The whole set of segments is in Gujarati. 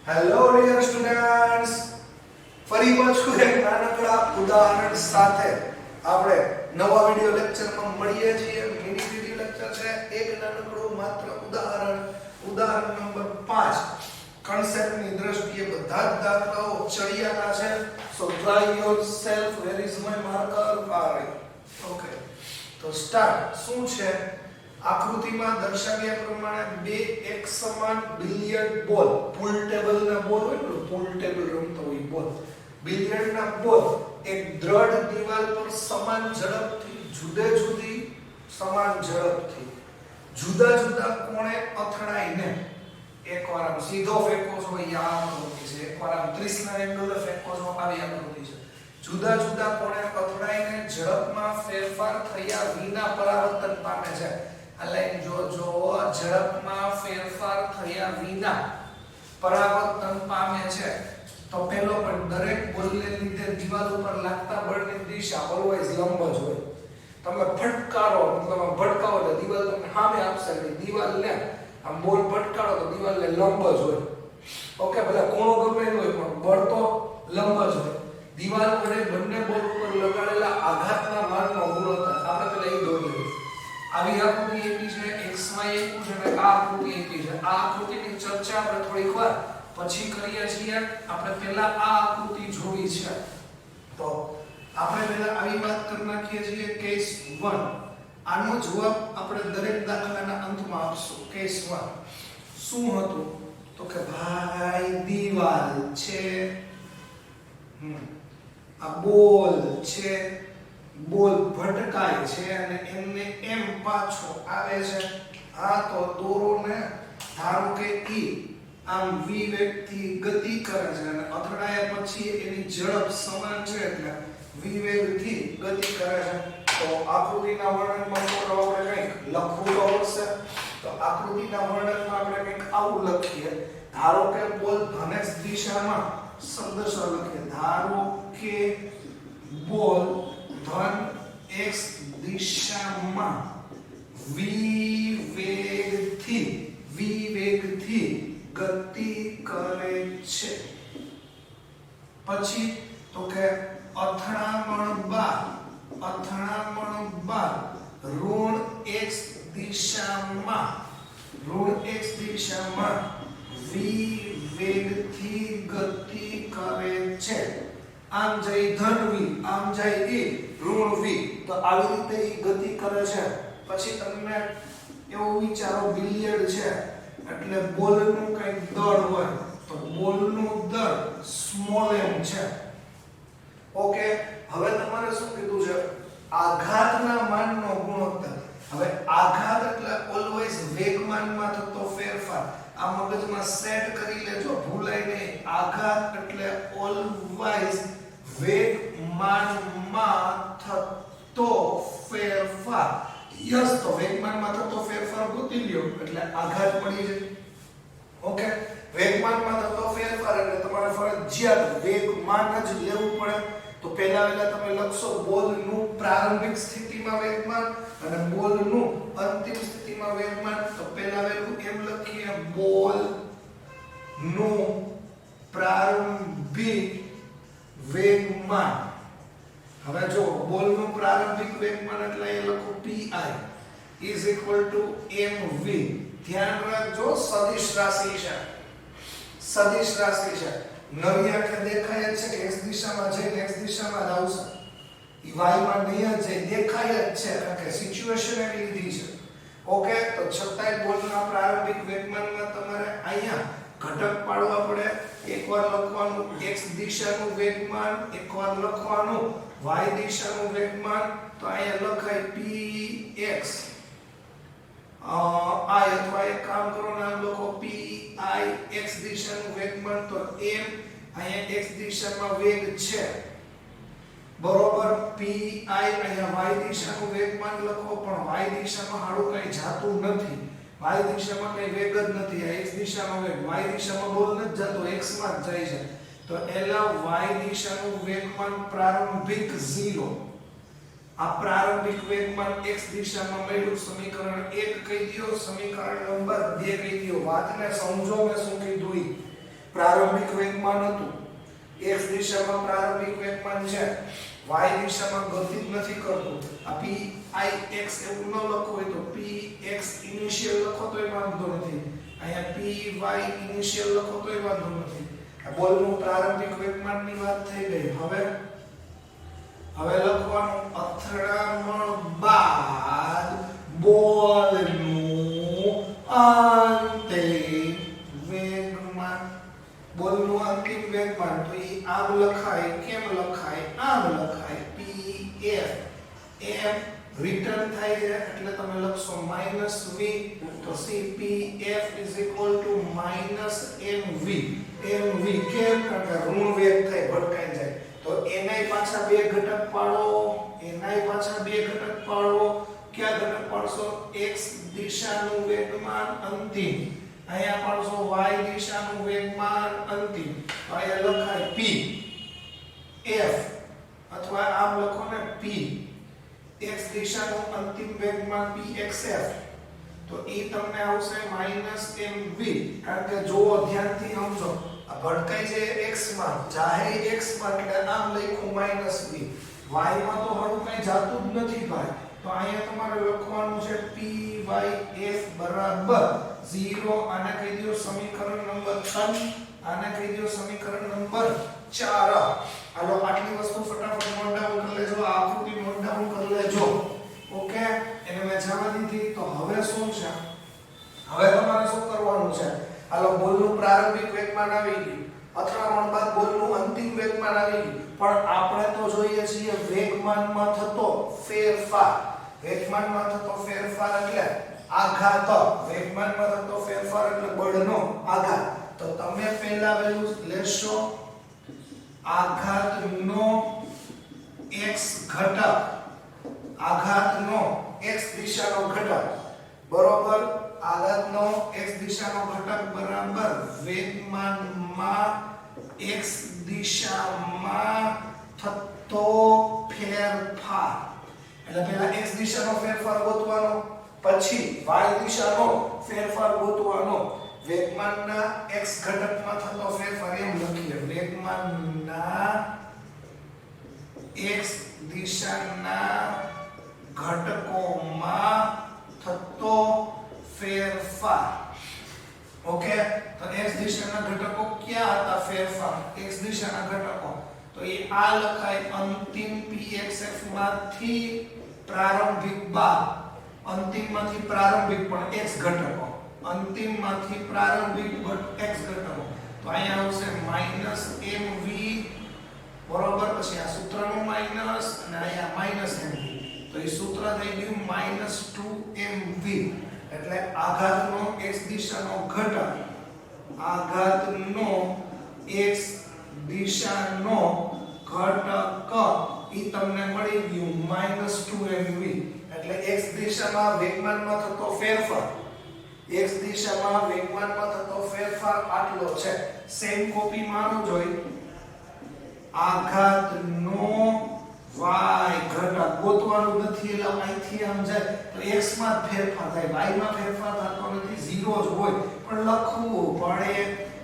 હેલો ડિયર સ્ટુડન્ટ્સ, ફરી પાછું એક નાનકડા ઉદાહરણ સાથે આપણે નવા વિડિયો લેક્ચરમાં મળીએ છીએ. મિની વિડિયો લેક્ચર છે, એક નાનકડું માત્ર ઉદાહરણ નંબર 5. કન્સેપ્ટની દ્રષ્ટિએ બધા જ દાખલાઓ ચડિયાતા છે. So try yourself. Where is my marker? Okay, તો સ્ટાર્ટ. શું છે? આકૃતિમાં દર્શાવ્યા પ્રમાણે બે એક સમાન બિલિયર્ડ બોલ, પૂલ ટેબલ ના બોલ હોય ને, પૂલ ટેબલ રમતો હોય બોલ, બિલિયર્ડ ના બોલ એક દ્રઢ દિવાલ પર સમાન ઝડપથી જુદા જુદા કોણે અથડાઈને, એકવાર આમ સીધો ફેંકો છો આ આકૃતિ છે, એકવાર આમ 30 ના એંગલે ફેંકો છો આવી આકૃતિ છે. જુદા જુદા કોણે અથડાઈને ઝડપમાં ફેરફાર થયા વિના પરાવર્તન પામે છે. આ લાઈન જો ઝડપમાં ફેરફાર થયા વિના પરાવર્તન પામે છે. તો પહેલો પણ દરેક બોલને લીધે દિવાલ ઉપર લાગતા બળની દિશા ઓલવેઝ લંબ જ હોય. તમે ફટકારો, મતલબ ભટકાવો તો દિવાલ તમને સામે આપશે, દિવાલને આમ બોલ ફટકારો તો દિવાલને લંબ જ હોય. ઓકે, ભલે કોણો ગમે ન હોય પણ બળ તો લંબ જ હોય. દિવાલ વડે બંને બોલ ઉપર લગાડેલા આઘાતના માનનો ગુણોત્તર આપણે પેલા એ દોરી આવી આકૃતિ એકી છે, x માં એકું છે અને આ આકૃતિ એકી છે. આ આકૃતિની ચર્ચા આપણે થોડીક વાર પછી કરીએ છીએ. આપણે પહેલા આ આકૃતિ જોઈ છે, તો આપણે પહેલા આવી વાત કરી નાખીએ છીએ. કેસ 1. આનો જવાબ આપણે દરેક દાખલાના અંતમાં આપશું. કેસ 1 શું હતું? તો કે ભાઈ દિવાલ છે, આ બોલ છે, બોલ ભટકાય છે અને એમને એમ પાછો આવે છે. આ તો દોરોને ધારો કે E આમ v વેગથી ગતિ કરે છે અને અથડાયા પછી એની ઝડપ સમાન છે એટલે v વેગથી ગતિ કરે છે. તો આકૃતિના વર્ણનમાં આપણે કંઈક લખવું તો પડશે. તો આકૃતિના વર્ણનમાં આપણે કંઈક આવું લખીએ. ધારો કે બોલ ધનેશ દિશામાં શબ્દશઃ લખીએ. ધારો કે બોલ ધન x દિશામાં v વેગથી ગતિ કરે છે. પછી તો કે અથડામણ બાદ ઋણ x દિશામાં v વેગથી ગતિ કરે છે. આમ જાય ધન v, આમ જાય e ઋણ v. તો આવી રીતે એ ગતિ કરે છે. પછી તમને એવું વિચારો, બિલિયર્ડ છે એટલે બોલનું કંઈક દળ હોય, તો બોલનું દળ સ્મોલ m છે. ઓકે, હવે તમારે શું કીધું છે? આઘાતના માનનો ગુણોત્તર. હવે આઘાત એટલે ઓલવેઝ વેગમાનમાં થતો ફેરફાર. આ મગજમાં સેટ કરી લેજો, ભૂલાય નહીં. આઘાત એટલે ઓલવેઝ વેગમાનમાં થતો ફેરફાર. યસ, તો વેગમાનમાં થતો ફેરફાર ગોતી લ્યો એટલે આઘાત મળી જાય. ઓકે, વેગમાનમાં થતો ફેરફાર એટલે તમારે ફરજિયાત વેગમાન જ લેવું પડે. તો પહેલા તમે લખશો બોલનું પ્રારંભિક સ્થિતિમાં વેગમાન અને બોલનું અંતિમ સ્થિતિમાં વેગમાન. તો પહેલા વેલું એમ લખીએ, બોલનું પ્રારંભિક વેગમાન. હવે જો બોલનું પ્રારંભિક વેગમાન એટલે એ લખો pi is equal to mv. ધ્યાન રાખજો, સદિશ રાશિ છે. નવી આંખે દેખાય જ છે કે x દિશામાં જઈને x દિશામાં જ આવશે. ઈ y માં નહીં જ જાય, દેખાય જ છે કારણ કે સિચ્યુએશન એવી લીધી છે. ઓકે, તો છતાંય બોલના પ્રારંભિક વેગમાનમાં તમારે અહીંયા ઘટક પાડવા પડે. એકવાર લખવાનું x દિશાનું વેગમાન, એકવાર લખવાનું y દિશાનું વેગમાન. તો અહીંયા લખાય px i, અથવા એક કામ કરો, નામ લખો pi x દિશાનું વેગમાન. તો m અહીંયા x દિશામાં વેગ છે બરોબર. pi અહીંયા y દિશાનું વેગમાન લખો, પણ y દિશામાં હાડું કઈ જાતું નથી. y દિશામાં કઈ વેગ જ નથી. આ x દિશામાં વેગ, y દિશામાં બોલ નથી જતો, x માં જ જાય છે. તો એલા y દિશાનું વેગમાન પ્રારંભિક 0. આ પ્રારંભિક વેગમાન x દિશામાં મળ્યું. સમીકરણ 1 કહી દયો, સમીકરણ નંબર 2 કહી દયો. વાતને સમજો મેં શું કીધું ઈ. પ્રારંભિક વેગમાન હતું, x દિશામાં પ્રારંભિક વેગમાન છે, y દિશામાં ગતિ જ નથી કરતું. આ p I x એવું ન લખો હોય તો px ઇનિશિયલ લખો તોય વાંધો નથી, અહીંયા py ઇનિશિયલ લખો તોય વાંધો નથી. આ બોલનું પ્રારંભિક વેગમાનની વાત થઈ ગઈ. હવે લખવાનું અથડામણ બાદ બોલનું અંતિમ વેગમાન. બોલનું અંતિમ વેગમાન તો એ આમ લખાય, કેમ લખાય? આમ લખાય, pf m રિટર્ન થાય છે એટલે તમે લખશો -v, તો cpf -mv. mv કેમ? કારણ કે ઋણ વેગ થાય, ભટકાઈ જાય. તો એનાય પાછા બે ઘટક પાડો, એનાય પાછા બે ઘટક પાડો. ક્યાં ઘટક પાડશો? x દિશાનું વેગમાન અંતિમ, અહીંયા પાડશો y દિશાનું વેગમાન અંતિમ. તો અહીંયા લખાય p f અથવા આમ લખો ને p x દિશાનું અંતિમ વેગમાન pxf, તો એ તમને આવશે -mv. કારણ કે જો ધ્યાનથી સમજો, આ ભટકાઈ છે x માં, જાહે x માં એટલે આમ લખ્યું -v. y માં તો હળું કઈ જાતું જ નથી ભાઈ, તો અહીંયા તમારે લખવાનું છે pyf બરાબર 0. આને કહી દો સમીકરણ નંબર 3, આને કહી દો સમીકરણ નંબર 4. હાલો આટલી વસ્તુ ફટાફટ નોટ ડાઉન કરી લેજો, આ આકૃતિ નોટ ડાઉન કરી લેજો. ઓકે, એને મેં જવા દીધી. તો હવે શું છે? હવે તમારે શું કરવાનું છે? હાલો બોલનું પ્રારંભિક વેગમાન આવી ગયું, અથડામણ બાદ બોલનું અંતિમ વેગમાન આવી ગયું, પણ આપણે તો જોઈએ છીએ વેગમાનમાં થતો ફેરફાર. વેગમાનમાં થતો ફેરફાર એટલે આઘાત. વેગમાનમાં થતો ફેરફાર એટલે બળનો આઘાત. તો તમે પહેલા વેલ્યુ લેશો આઘાતનો x ઘટક, આઘાતનો x દિશાનો ઘટક બરોબર, આઘાતનો x દિશાનો ઘટક બરાબર વેગમાનમાં x દિશામાં થતો ફેરફાર. એટલે પહેલા x દિશાનો ફેરફાર ગોતવાનો, પછી y દિશાનો ફેરફાર ગોતવાનો. વેગમાનના x ઘટકમાં થતો ફેરફાર એમ લખીએ, વેગમાનના x દિશાના ઘટકોમાં થતો ફેરફાર. ઓકે, તો x દિશાના ઘટકો ક્યાં હતા? ફેરફાર x દિશાના ઘટકો, તો એ આ લખાય અંતિમ pxf માંથી પ્રારંભિક બાદ, અંતિમમાંથી પ્રારંભિક પણ x ઘટકો, અંતિમમાંથી પ્રારંભિક x ઘટકો. તો અહીંયા આવશે -mv બરોબર, પછી આ સૂત્રનું માઈનસ અને અહીંયા -mv, તો એ સૂત્ર થઈ ગયું -2mv. એટલે આઘાતનો x દિશાનો ઘટક, આઘાતનો x દિશાનો ઘટક ઈ તમને મળી ગયું -2mv. એટલે x દિશામાં વેગમાનમાં થતો ફેરફાર, x દિશામાં વેગમાનમાં થતો ફેરફાર આટલો છે. સેમ કોપી માનો જોઈ, આઘાતનો y ઘટક ગોતવાનું નથી, એટલે અહીંથી આમ જાય તો x માં ફેરફાર થાય, y માં ફેરફાર થતો નથી, 0 જ હોય, પણ લખવું પડે.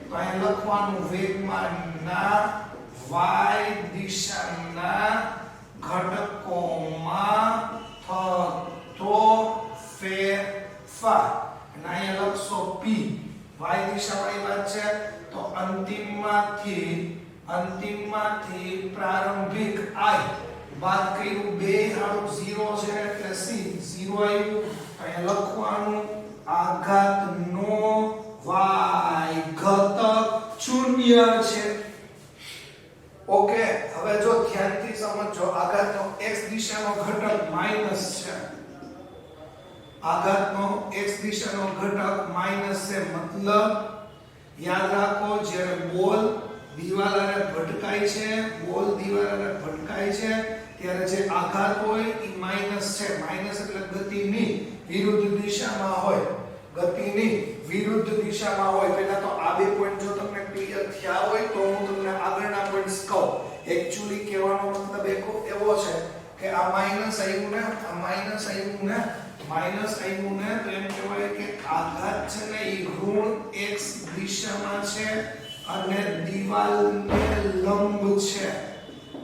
તો અહીં લખવાનું વેગમાનના y દિશાના ઘટકોમાં થતો ફેરફાર. અને અહીંયા લખશો p, y દિશાવાળી વાત છે, તો અંતિમમાંથી પ્રારંભિક i બાદ કર્યું, બે હારું 0 છે એટલે c, 0 આવ્યું. અહીંયા લખવાનું આઘાતનો y ઘટક 0 છે. ઓકે, હવે જો ધ્યાનથી સમજો, આઘાતનો x દિશાનો ઘટક માઈનસ છે, આઘાતનો x દિશાનો ઘટક માઈનસ છે, મતલબ યાદ રાખો જ્યારે બોલ દીવાલ અને ભટકાય છે, બોલ દીવાલ અને ભટકાય છે ત્યારે જે આઘાત હોય એ માઈનસ છે. માઈનસ એટલે ગતિની વિરુદ્ધ દિશામાં હોય, ગતિની વિરુદ્ધ દિશામાં હોય. પહેલા તો આ બે પોઈન્ટ જો તમને ક્લિયર થયા હોય તો હું તમને આગળના પોઈન્ટ્સ કહું. એક્ચ્યુઅલી કહેવાનો મતલબ એવો છે કે આ માઈનસ આવ્યું ને, આ માઈનસ આવ્યું ને, માઈનસ આવ્યું ને, તો એમ કહેવાય કે આઘાત છે ને એ ઋણ x દિશામાં છે, અને દિવાલને લંબ છે.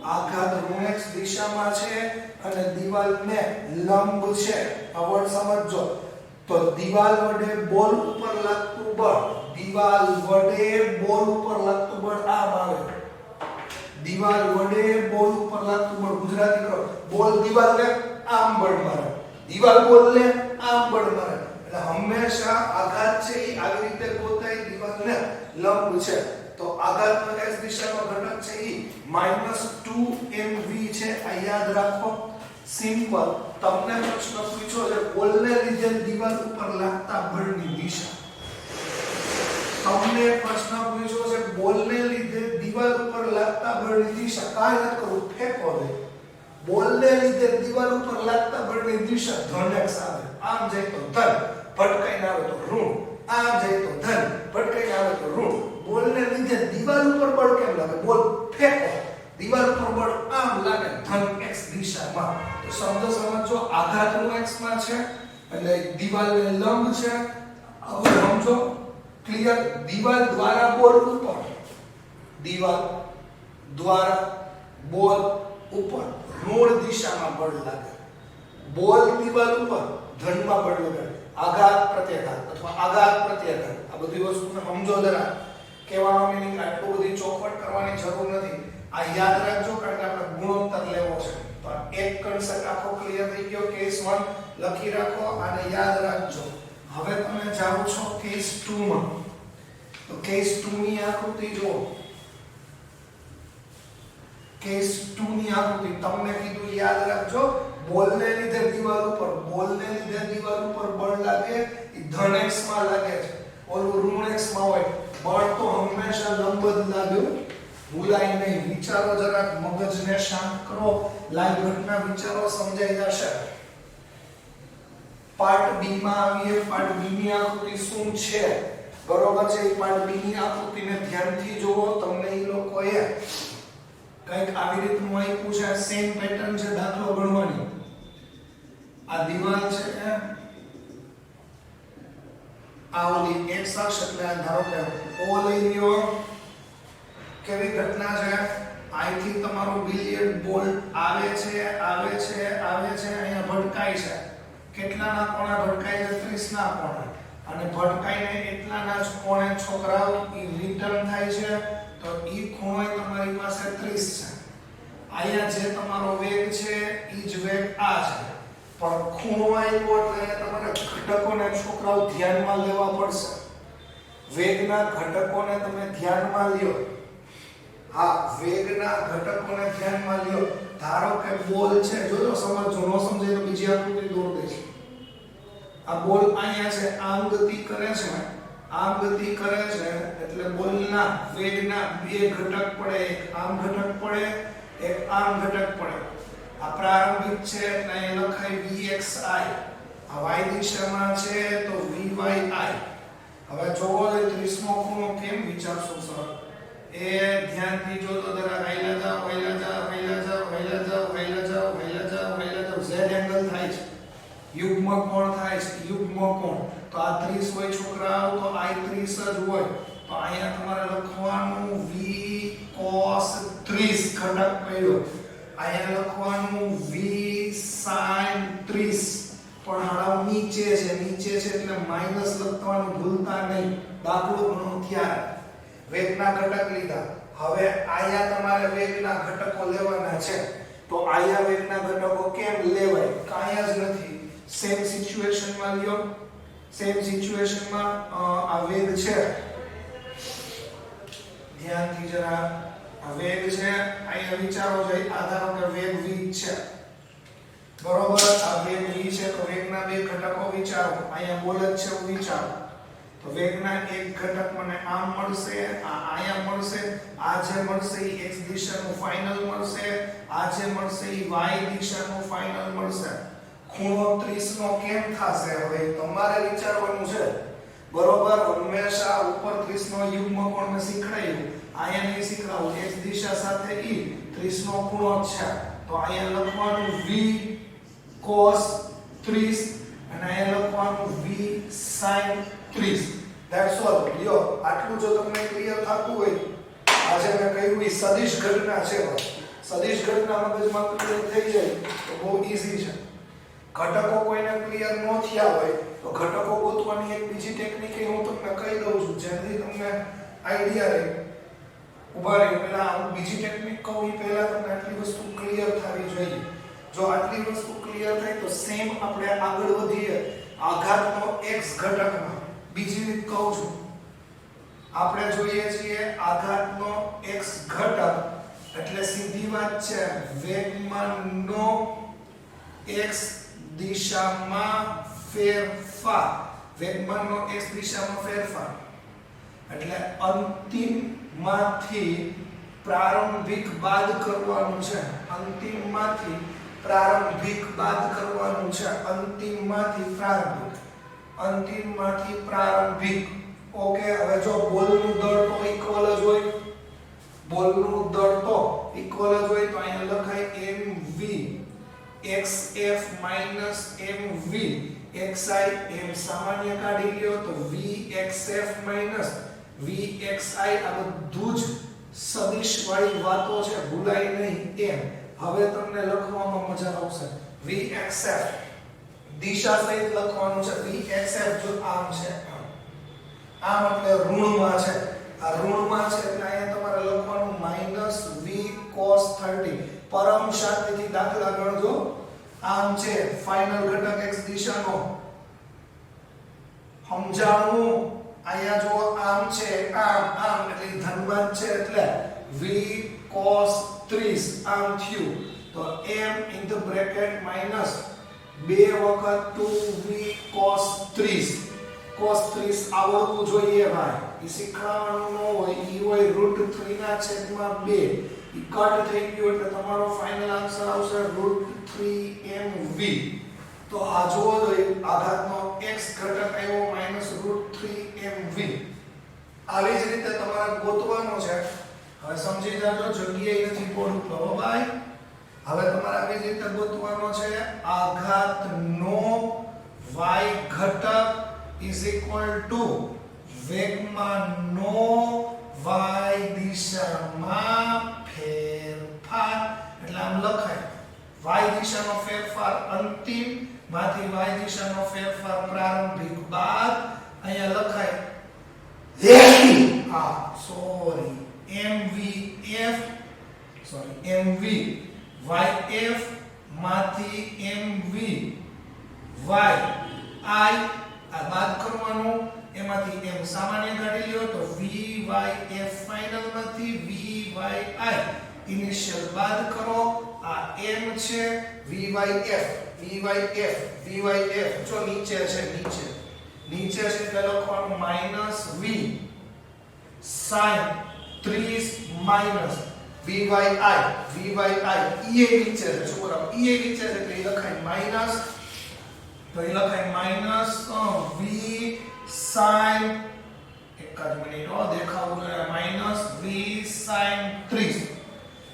આઘાત ઋણ x દિશામાં છે અને દિવાલને લંબ છે. હવે સમજો તો દિવાલ વડે બોલ ઉપર લાગતું બળ, દિવાલ વડે બોલ ઉપર લાગતું બળ આમ આવે. દિવાલ વડે બોલ ઉપર લાગતું બળ ગુજરાતી કરો. બોલ દિવાલને આમ બળ મારે, દિવાલ બોલને આમ બળ મારે. એટલે હંમેશા આઘાત છે એ આવી રીતે ગોતાય, દિવાલને લંબ છે. તો આઘાતનો x દિશાનો ઘટક છે એ -2mv છે. આ યાદ રાખો. સિમ્પલ. તમને પ્રશ્ન પૂછ્યો છે બોલને લીધે દિવાલ ઉપર લાગતા બળની દિશા. તમને પ્રશ્ન પૂછ્યો છે બોલને લીધે દિવાલ ઉપર લાગતા બળની દિશા. કાંઈ નથી કરવું, ફેંકો દે. બોલને લીધે દિવાલ ઉપર લાગતા બળની દિશા ધન x આવે. આમ જાય તો ધન, ભટકાઈને આવે તો ઋણ. આમ જાય તો ધન, ભટકાઈને આવે તો ઋણ. બોલને લીધે દિવાલ ઉપર બળ કેમ લાગે? બોલ ફેંકો, દિવાલ ઉપર બળ આમ લાગે ધન x દિશામાં. તો શબ્દ સમજો, આઘાતનું x માં છે એટલે દિવાલને લંબ છે. હવે સમજો ક્લિયર. દિવાલ દ્વારા બોલ ઉપર, દિવાલ દ્વારા બોલ ઉપર ઋણ દિશામાં બળ લાગે. બોલ દિવાલ ઉપર ધનમાં બળ લાગે. આઘાત પ્રત્યાઘાત અથવા આઘાત પ્રત્યાઘાત આ બધી વસ્તુને સમજો જરા. કહેવાનો મીનિંગ આટલું બધી ચોખવટ કરવાની જરૂર નથી. આ યાદ રાખજો કારણ કે આપણે ગુણોત્તર લેવો છે. તો એક કન્સેપ્ટ આખો ક્લિયર થઈ ગયો. કેસ 1 લખી રાખો અને યાદ રાખજો. હવે તમે જાઓ છો કેસ 2 માં. તો કેસ 2 ની આકૃતિ જુઓ. કેસ 2 ની આકૃતિ તમને કીધું યાદ રાખજો. બોલને લીધે દિવાલ ઉપર, બોલને લીધે દિવાલ ઉપર બળ લાગે એ ધન x માં લાગે છે. ઓલું ઋણ x માં હોય. બળ તો હંમેશા લંબ જ લાગ્યું. ભૂલાય નહીં. વિચારો જરાક, મગજને શાંત કરો. લાઈવ ઘટના વિચારો સમજાઈ જશે. પાર્ટ બી માં આવીએ. પાર્ટ બી ની આકૃતિ શું છે? બરોબર છે. એ પાર્ટ બી ની આકૃતિને ધ્યાનથી જુઓ. તમને એ લોકોએ કંઈક આવી રીતનું આપ્યું છે. સેમ પેટર્ન છે દાખલો ગણવાની. આ દિવાલ છે, આ ઓલી x અક્ષ એટલે ધારો કે O લઈ લ્યો. કેવી ઘટના છે? અહીંથી તમારો બિલિયર્ડ બોલ આવે છે, આવે છે, આવે છે, અહીંયા ભટકાય છે. કેટલાના કોણે ભટકાય છે? 30 ના કોણે. અને ભટકાઈને એટલાના જ કોણે છોકરાઓ રિટર્ન થાય છે. તો ઈ ખૂણો તમારી પાસે 30 છે. અહીંયા જે તમારો વેગ છે ઈ જ વેગ આ છે. પણ ખૂણો આવ્યો એટલે તમારે ઘટકોને છોકરાઓ ધ્યાનમાં લેવા પડશે. વેગના ઘટકોને તમે ધ્યાનમાં લ્યો. હા, વેગના ઘટકોને ધ્યાનમાં લ્યો. ધારો કે બોલ છે, જોજો સમજો, ન સમજાય તો બીજી આકૃતિ દોર દઈશ. આ બોલ અહીંયા છે, આમ ગતિ કરે છે, આમ ગતિ કરે છે એટલે બોલના વેગના બે ઘટક પડે. એક આમ ઘટક પડે, એક આમ ઘટક પડે. આ પ્રારંભિક છે એટલે અહીં લખાય vxi. આ y દિશામાં છે તો vyi. હવે જોવો તો 30 નો ખૂણો કેમ વિચારશો સર? એ ધ્યાનથી જોજો જરા. વહેલા જાઓ, વહેલા જાઓ, વહેલા જાઓ, વહેલા જાઓ, વહેલા જાઓ, વહેલા જાઓ, વહેલા જાઓ. z એંગલ થાય છે, યુગ્મ કોણ થાય છે, યુગ્મ કોણ. તો આ 30 હોય છોકરાઓ તો I 30 જ હોય. તો અહીંયા તમારે લખવાનું v cos 30 ઘટક પડ્યો. અહીંયા લખવાનું v sin 30. પણ હાડાવ નીચે છે, નીચે છે એટલે માઈનસ લખવાનું ભૂલતા નહીં. દાખલો ગણો ત્યારે વેગના ઘટક લીધા. હવે આયા તમારે વેગના ઘટકો લેવાના છે. તો આયા વેગના ઘટકો કેમ લેવાય? કાંઈ જ નથી. સેમ સિચ્યુએશનમાં લ્યો. સેમ સિચ્યુએશનમાં આ વેગ છે, ધ્યાનથી જરા. આ વેગ છે, અહીંયા વિચારો છે. આધારો કે વેગ v છે, બરોબર. આ વેગ v છે તો વેગના બે ઘટકો વિચારો. અહીંયા બોલ જ છે એવું વિચારો. તો વેગના એક ઘટક મને આમ મળશે, આ અહીંયા મળશે. આ જે મળશે એ x દિશાનું ફાઇનલ મળશે, આ જે મળશે એ y દિશાનું ફાઇનલ મળશે. ખૂણો 30 નો કેમ થશે? હવે તમારે વિચારવાનું છે, બરોબર. હંમેશા ઉપર 30 નો યુગ્મ કોણ મેં શીખડાયું, અહીંયા નહીં શીખડાવું. x દિશા સાથે e 30 નો ખૂણો છે તો અહીંયા લખવાનું v cos 30 અને અહીંયા લખવાનું v sin 30. That's all. લ્યો આટલું જો તમને ક્લિયર થતું હોય, આજે મેં કહ્યું એ સદિશ ઘટના છે. સદિશ ઘટના મગજમાં ક્લિયર થઈ જાય તો બહુ ઈઝી છે. ઘટકો કોઈને ક્લિયર ન થયા હોય તો ઘટકો ગોતવાની એક બીજી ટેકનિક હું તમને કહી દઉં છું, જેનાથી તમને આઈડિયા રહે. ઉભા રહી પહેલા હું બીજી ટેકનિક કહું એ પહેલા તમને આટલી વસ્તુ ક્લિયર થવી જોઈએ. જો આટલી વસ્તુ ક્લિયર થાય તો સેમ આપણે આગળ વધીએ આઘાતનો x ઘટકમાં. બીજી રીત કહું છું, આપણે જોઈએ છીએ આઘાતનો x ઘટક એટલે સીધી વાત છે વેગમાનનો x દિશામાં ફેરફાર. વેગમાનનો x દિશામાં ફેરફાર એટલે અંતિમમાંથી પ્રારંભિક બાદ કરવાનું છે. અંતિમમાંથી પ્રારંભિક બાદ કરવાનું છે. અંતિમમાંથી પ્રારંભિક. અંતિમમાંથી પ્રારંભિક. ઓકે, હવે જો બોલનું દળ તો ઇક્વલ જ હોય. બોલનું દળ તો ઇક્વલ જ હોય તો અહીંયા લખાય mv xf mv xi m સામાન્ય કાઢી લ્યો તો vxf vxi. આ બધું જ સદિશ વાળી વાતો છે, ભૂલાય નહીં એમ. હવે તમને લખવામાં મજા આવશે. vxf દિશા સહિત લખવાનું છે. vxf જો આમ છે, આમ એટલે ઋણમાં છે. આ ઋણમાં છે એટલે અહીંયા તમારે લખવાનું -v cos 30. પરમ શાંતિથી દાખલા ગણજો. આમ છે ફાઇનલ ઘટક x દિશાનો. સમજાણું અહીંયા જો આમ છે, આમ એટલે ધનવાન છે એટલે v cos 30 આમ થયું તો m in the bracket minus 2 વખત 2v cos 30. cos 30 આવડવું જોઈએ ભાઈ. એ શીખવાનું ન હોય, ઈ હોય √3 ના છેદમાં 2. ઈ કટ થઈ ગયું એટલે તમારો ફાઇનલ આન્સર આવશે √3mv. તો આ જોવો તો આઘાતનો x ઘટક આવ્યો -√3mv. આવી જ રીતે તમારે ગોતવાનો છે. હવે સમજી જાજો, જગ્યાએ નથી પડતું તો ભાઈ. હવે તમારે આવી જ રીતે ગોતવાનો છે આઘાતનો y ઘટક is equal to વેગમાનનો y દિશામાં ફેરફાર. એટલે આમ લખાય y દિશાનો ફેરફાર અંતિમ માંથી y દિશાનો ફેરફાર પ્રારંભિક બાદ. અહીંયા લખાય mv yf માંથી mv y આ બાદ કરવાનું. એમાંથી m સામાન્ય કાઢી લ્યો તો vyf ફાઇનલ માંથી vyi ઇનિશિયલ બાદ કરો. આ m છે vyf જો નીચે છે, નીચે છે એટલે લખવાનું -v sin 30 minus vyi નીચે છે છોકરા, નીચે છે એટલે લખાય માઈનસ. તો એ લખાય -v sin એક જ મિનિટ દેખાવું જોઈએ -v sin 30.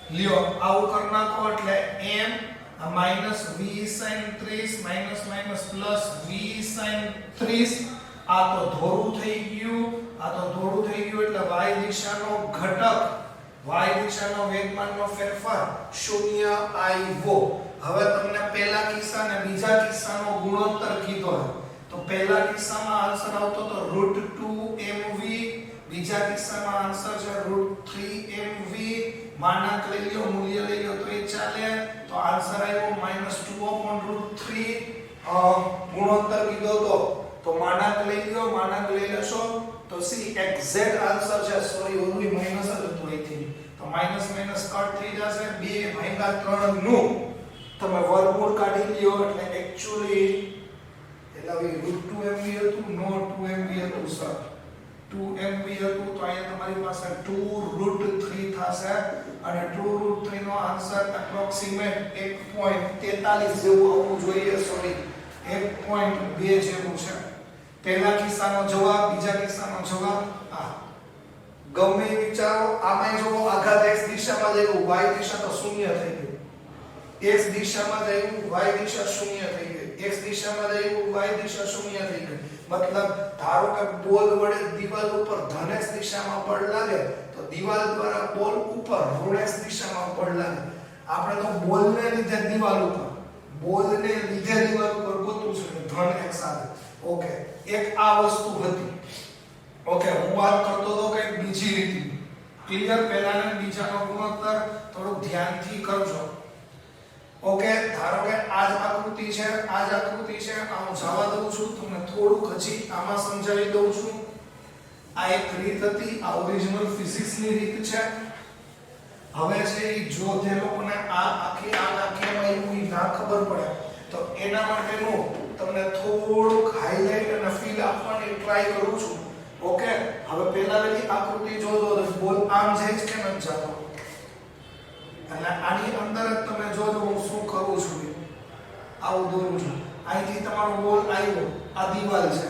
લ્યો આવું કરી નાખો એટલે m -v sin 30 minus plus v sin 30. આ તો ધોરું થઈ ગયું એટલે y દિશાનો ઘટક, y દિશાનો વેગમાનનો ફેરફાર 0 આવ્યો. હવે તમને પહેલા કિસ્સા અને બીજા કિસ્સાનો ગુણોત્તર કીધો છે. તો પહેલા કિસ્સામાં આન્સર આવતો તો √2mv, બીજા કિસ્સામાં આન્સર છે √3mv. માનાંક લઈ લ્યો, મૂલ્ય લઈ લ્યો તો એ ચાલે. તો આન્સર આવ્યો -2/√3. ગુણોત્તર કીધો તો માનાંક લઈ લ્યો, માનાંક લઈ લેશો તો સી એક્ઝેક્ટ આન્સર છે. સોરી ઓનલી માઈનસ જ હતું અહીંથી. તો માઈનસ કટ થઈ જશે. 2/3 નું તમે વર્ગમૂળ કાઢી લ્યો એટલે એક્ચ્યુઅલી √2mv હતું, નો 2mv હતું સર. 2mv હતું તો અહીંયા તમારી પાસે 2√3 થશે અને 2√3 નો આન્સર એપ્રોક્સિમેટ 1.43 જેવું આવવું જોઈએ. સોરી 1.2 જેવું છે. પહેલા કિસ્સાનો જવાબ, બીજા કિસ્સાનો જવાબ આ. ગમે વિચારો. આમાં જો આઘાત x દિશામાં જયું, y દિશા તો 0 થઈ ગઈ. x દિશામાં જયું, y દિશા 0 થઈ ગઈ. x દિશામાં જયું, y દિશા 0 થઈ ગઈ. मतलब धारो के बॉल वडे दीवाल ऊपर धनेश दिशाમાં બળ લાગે તો દીવાલ દ્વારા બોલ ઉપર ઋણેશ દિશામાં બળ લાગે આપણે તો બોલને લીધે દીવાલ ઉપર ગોતવું છે ધન એક સાથે ઓકે એક આ વસ્તુ હતી ઓકે હું વાત કરતો તો કે બીજી રીત ક્લિયર પહેલાના બીજાનો ગુણોત્તર થોડું ધ્યાનથી કરજો ઓકે ધારો કે આ જ આકૃતિ છે હું જવા દઉં છું તમને થોડુંક હજી આમાં સમજાવી દઉં છું આ એક રીત હતી આ ઓરિજિનલ ફિઝિક્સની રીત છે હવે છે ઈ જો તે લોકોને આ આખી ઈ ના ખબર પડે તો એના માટેનું તમને થોડુંક હાઇલાઇટ અને ફીલ આપવાની ટ્રાય કરું છું ઓકે હવે પહેલાની આકૃતિ જોજો બોલ આમ જાય છે કે ન જતો અને આની અંદર જ તમે જોજો હું શું કરું છું આવું દોરું છું અહીંથી તમારો બોલ આવ્યો આ દીવાલ છે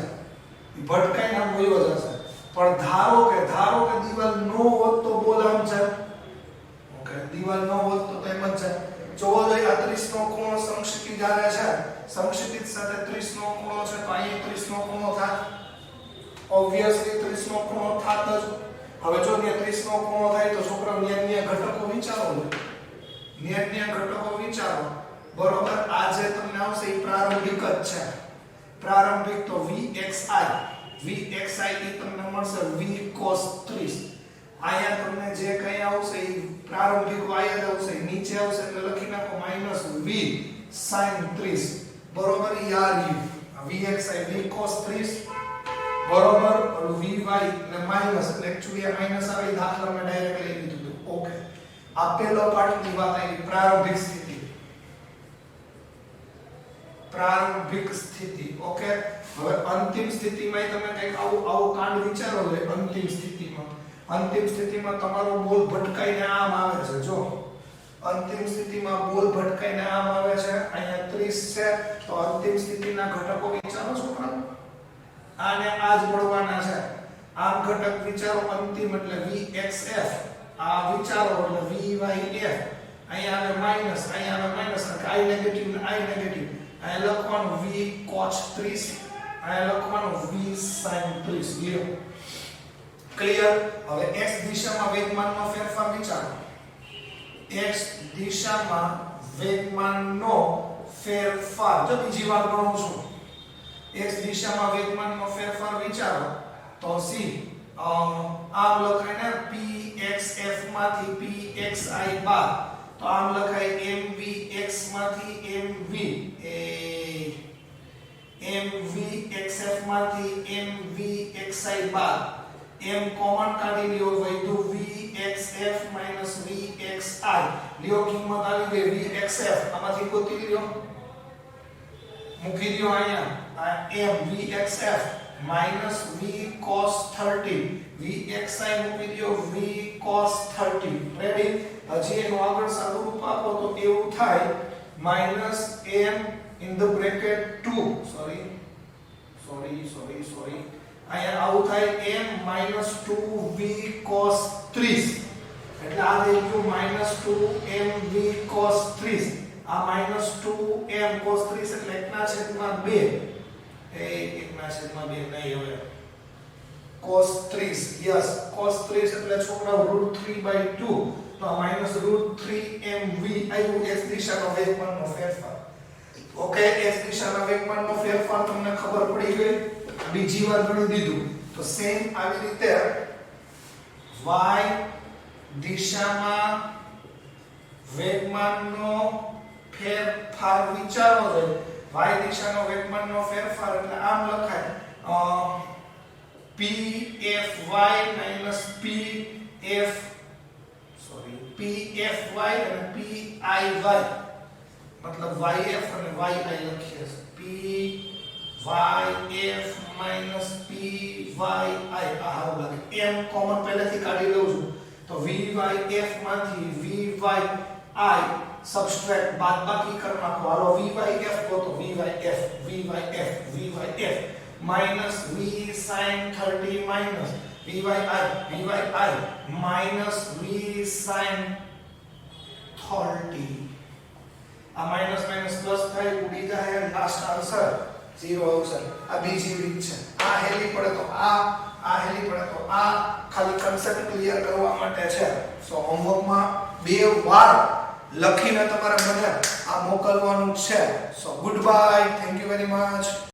ભટકાઈને આમ વયો જશે પણ ધારો કે દીવાલ નો હોત તો બોલ આમ જાય ઓકે દીવાલ નો હોત તો એમ જ જાય જોવો જોઈએ આ 30 નો ખૂણો સંક્ષિતિજ આવે છે સંક્ષિતિજ સાથે 30 નો ખૂણો છે તો અહીં 30 નો ખૂણો થાય ઓબ્વિયસલી 30 નો ખૂણો થાત જ હવે જો ત્યાં 30 નો ખૂણો થાય તો છોકરાઓ ન્યા ઘટકો વિચારો બરોબર આ જે તમને આવશે એ પ્રારંભિક જ છે પ્રારંભિક તો vxi એ તમને મળશે v cos 30 આયા તમને જે કઈ આવશે એ પ્રારંભિક y જ આવશે નીચે આવશે એટલે લખી નાખો -v sin 30 બરોબર યાર vxi v cos 30 બરોબર ઓલું vy ને માઈનસ એટલે એક્ચ્યુઅલી આ માઈનસ આવે દાખલામાં ડાયરેક્ટ લઈ લીધું ઓકે આ પહેલો પાર્ટની વાત આવી પ્રારંભિક સ્થિતિ ઓકે હવે અંતિમ સ્થિતિમાં તમે કંઈક આવું કાંડ વિચારો લે અંતિમ સ્થિતિમાં તમારો બોલ ભટકાઈને આમ આવે છે જો અંતિમ સ્થિતિમાં બોલ ભટકાઈને આમ આવે છે અહીંયા 30 છે તો અંતિમ સ્થિતિના ઘટકો વિચારો છોકરાઓ આને આજ મળવાના છે આમ ઘટક વિચારો અંતિમ એટલે vxf આ વિચારો એટલે vyf અહીંયા આવે માઈનસ i નેગેટિવ ને i નેગેટિવ અહીંયા લખવાનું v cos 30 અહીંયા લખવાનું v sin 30 લ્યો ક્લિયર હવે x દિશામાં વેગમાનનો ફેરફાર વિચારો x દિશામાં વેગમાનનો ફેરફાર જો બીજી વાર ગણું છું x દિશામાં વેગમાનનો ફેરફાર વિચારો તો c આમ લખાય ને pxf માંથી pxi બાદ તો આમ લખાય mvx માંથી mvxf માંથી mvxi બાદ m કોમન કાઢી લ્યો વધ્યું vxf vxi લ્યો કિંમત આવી ગઈ vxf આમાંથી ગોતી લ્યો મૂકી દો અહીંયા m vxf v cos 30 vxi મૂકી દો v cos 30 રેડી હજી એનો આગળ સાદું રૂપ આપો તો એવું થાય m in the bracket 2 sorry અહીંયા આવું થાય m -2v cos 30 એટલે આ થઈ ગયું -2mv cos 30 આ -2m cos 30 એટલે 1/2 1/2 નહીં હવે cos 30 યસ cos 30 એટલે છોકરાઓ √3/2 તો આ -√3mv આવ્યું x દિશાનો વેગમાનનો ફેરફાર ઓકે x દિશાના વેગમાનનો ફેરફાર તમને ખબર પડી ગઈ બીજી વાર ગણી દીધું તો સેમ આવી રીતે y દિશામાં વેગમાનનો ફેરફાર વિચારો છે y દિશાનો વેગમાનનો ફેરફાર એટલે આમ લખાય pfy pfy અને piy मतलब yf અને yi લખીએ pyf pyi આ હારું લાગે m કોમન પહેલેથી કાઢી લઉં છું તો vyf માંથી vyi સબટ્રેક્ટ બાદબાકી કરી નાખો હાલો vyf ગોતો vyf minus v sin 30 minus vyi minus v sin 30 આ માઈનસ માઈનસ પ્લસ થાય ઉડી જાય લાસ્ટ આન્સર 0 આવશે. આ બીજી રીત છે. આ હેલી પડે તો આ હેલી પડે તો આ, ખાલી કન્સેપ્ટ ક્લિયર કરવા માટે છે. સો હોમવર્કમાં 2 વાર લખીને તમારે મને આ મોકલવાનું છે. સો good bye, thank you very much.